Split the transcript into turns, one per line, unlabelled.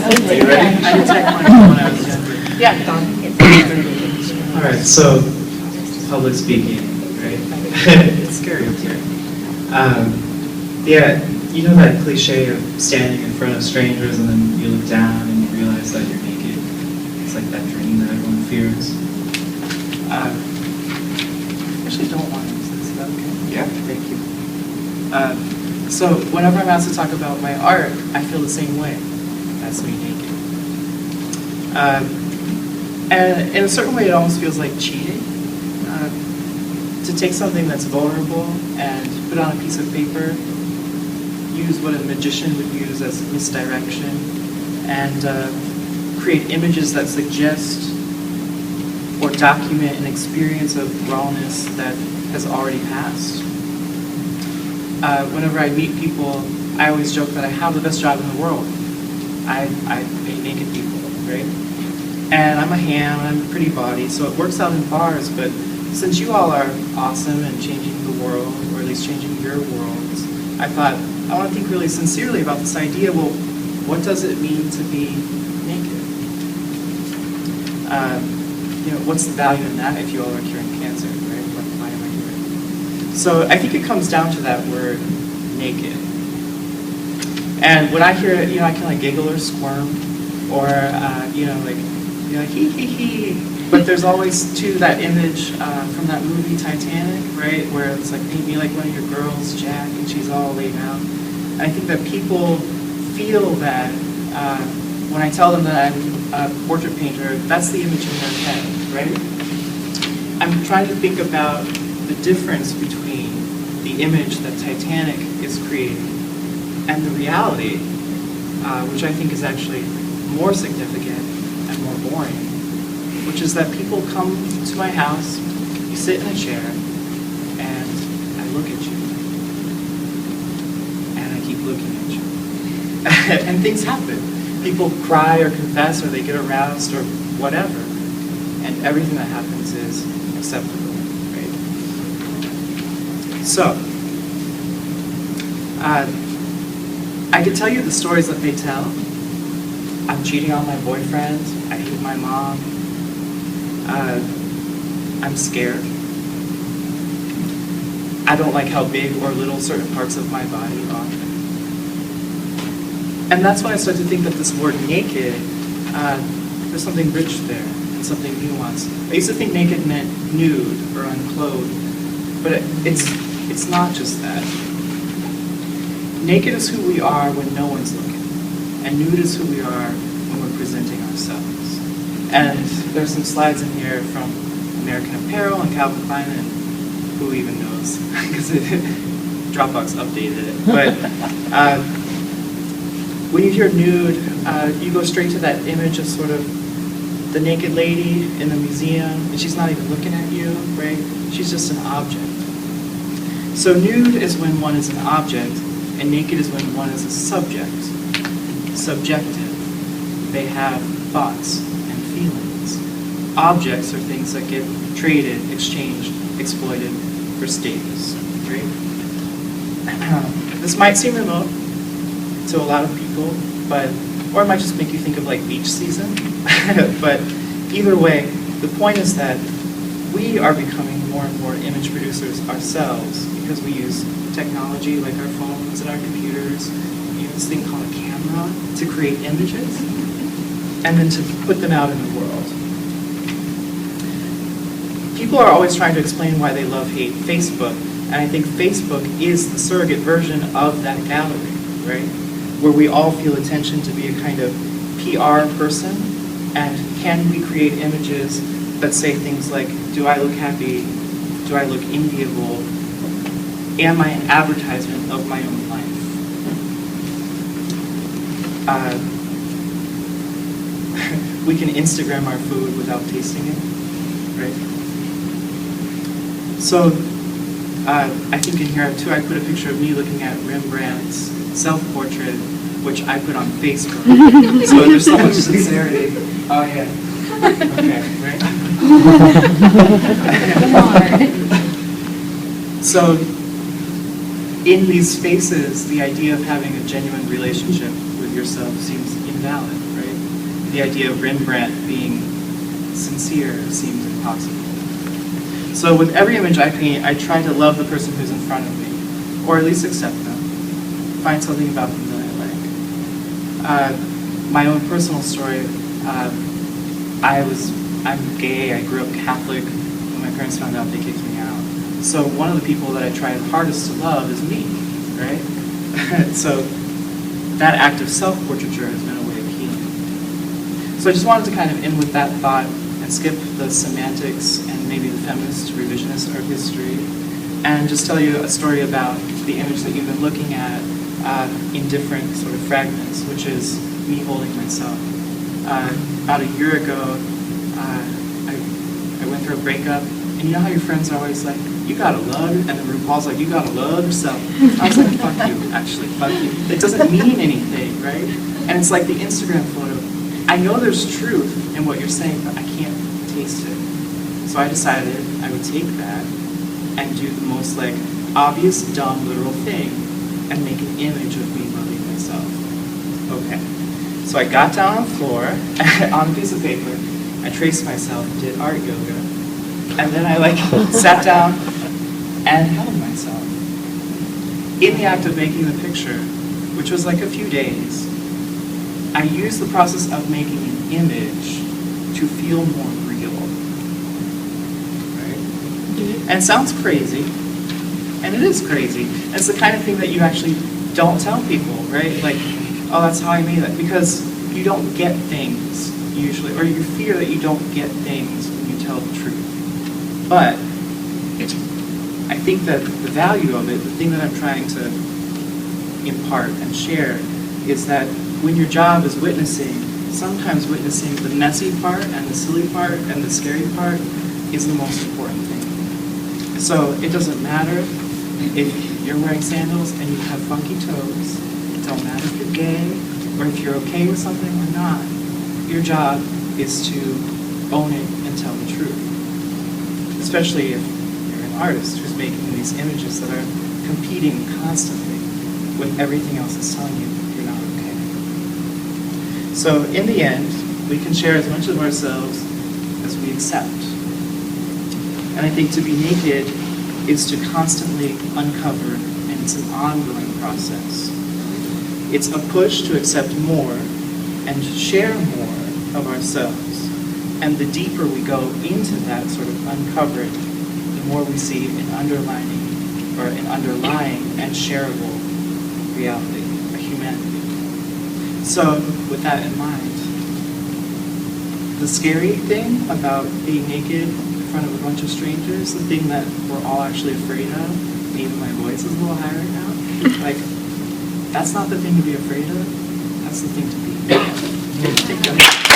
Are you ready?
I attacked mine when I was younger. Yeah, Don.
All right, so public speaking, right? It's scary up here. Yeah, you know that cliche of standing in front of strangers and then you look down and you realize that you're naked? It's like that dream that everyone fears.
I actually don't want to use this. Is that okay?
Yeah.
Thank you. So whenever I'm asked to talk about my art, I feel the same way. That's me naked. And in a certain way, it almost feels like cheating. To take something that's vulnerable and put on a piece of paper, use what a magician would use as misdirection, and create images that suggest or document an experience of rawness that has already passed. Whenever I meet people, I always joke that I have the best job in the world. I paint naked people, right? And I'm a ham, and I'm a pretty body, so it works out in bars, but since you all are awesome and changing the world, or at least changing your worlds, I thought, I want to think really sincerely about this idea, well, what does it mean to be naked? What's the value in that if you all are curing cancer, right? Why am I here? So I think it comes down to that word, naked. And when I hear it, I can like giggle or squirm, or like hee hee hee. But there's always too that image from that movie Titanic, right, where it's like paint me like one of your girls, Jack, and she's all laid out. And I think that people feel that when I tell them that I'm a portrait painter, that's the image in their head, right? I'm trying to think about the difference between the image that Titanic is creating and the reality, which I think is actually more significant and more boring, which is that people come to my house, you sit in a chair, and I look at you. And I keep looking at you. And things happen. People cry or confess or they get aroused or whatever. And everything that happens is acceptable, right? So, I could tell you the stories that they tell. I'm cheating on my boyfriend. I hate my mom. I'm scared. I don't like how big or little certain parts of my body are. And that's when I started to think that this word naked, there's something rich there and something nuanced. I used to think naked meant nude or unclothed, but it's not just that. Naked is who we are when no one's looking, and nude is who we are when we're presenting ourselves. And there's some slides in here from American Apparel and Calvin Klein, and who even knows, because Dropbox updated it. But when you hear nude, you go straight to that image of sort of the naked lady in the museum, and she's not even looking at you, right? She's just an object. So nude is when one is an object, and naked is when one is a subject. Subjective. They have thoughts and feelings. Objects are things that get traded, exchanged, exploited for status, right? This might seem remote to a lot of people, or it might just make you think of like beach season. But either way, the point is that we are becoming more and more image producers ourselves because we use technology like our phones and our computers, this thing called a camera, to create images and then to put them out in the world. People are always trying to explain why they love-hate Facebook, and I think Facebook is the surrogate version of that gallery, right? Where we all feel attention to be a kind of PR person, and can we create images that say things like, do I look happy? Do I look enviable? Am I an advertisement of my own life? We can Instagram our food without tasting it, right? So I think in here too, I put a picture of me looking at Rembrandt's self-portrait, which I put on Facebook. So there's so much sincerity. Oh yeah. Okay, right? So in these spaces, the idea of having a genuine relationship with yourself seems invalid, right? The idea of Rembrandt being sincere seems impossible. So with every image I paint, I try to love the person who's in front of me, or at least accept them. Find something about them that I like. My own personal story, I'm gay, I grew up Catholic. When my parents found out, they kicked me out. So one of the people that I try hardest to love is me, right? So that act of self-portraiture has been a way of healing. So I just wanted to kind of end with that thought and skip the semantics and maybe the feminist revisionist art history, and just tell you a story about the image that you've been looking at in different sort of fragments, which is me holding myself. About a year ago, I went through a breakup, and you know how your friends are always like, you gotta love, and then RuPaul's like, you gotta love yourself. I was like, fuck you, actually, fuck you. It doesn't mean anything, right? And it's like the Instagram photo. I know there's truth in what you're saying, but I can't taste it. So I decided I would take that and do the most like obvious, dumb, literal thing and make an image of me loving myself. Okay. So I got down on the floor on a piece of paper, I traced myself, did art yoga, and then I like sat down and held myself. In the act of making the picture, which was like a few days, I used the process of making an image to feel more real. Right? And it sounds crazy, and it is crazy. It's the kind of thing that you actually don't tell people, right? Like, oh, that's how I made it. Because you don't get things, usually, or you fear that you don't get things when you tell the truth. But I think that the value of it, the thing that I'm trying to impart and share, is that when your job is witnessing, sometimes witnessing the messy part and the silly part and the scary part is the most important thing. So it doesn't matter if you're wearing sandals and you have funky toes. It don't matter if you're gay or if you're okay with something or not. Your job is to own it and tell the truth. Especially if you're an artist who's making these images that are competing constantly with everything else that's telling you you're not okay. So in the end, we can share as much of ourselves as we accept. And I think to be naked is to constantly uncover, and it's an ongoing process. It's a push to accept more and share more of ourselves. And the deeper we go into that sort of uncovering, the more we see an underlying and shareable reality, a humanity. So with that in mind, the scary thing about being naked in front of a bunch of strangers, the thing that we're all actually afraid of, and even my voice is a little high right now, like, that's not the thing to be afraid of, that's the thing to be. Thank you.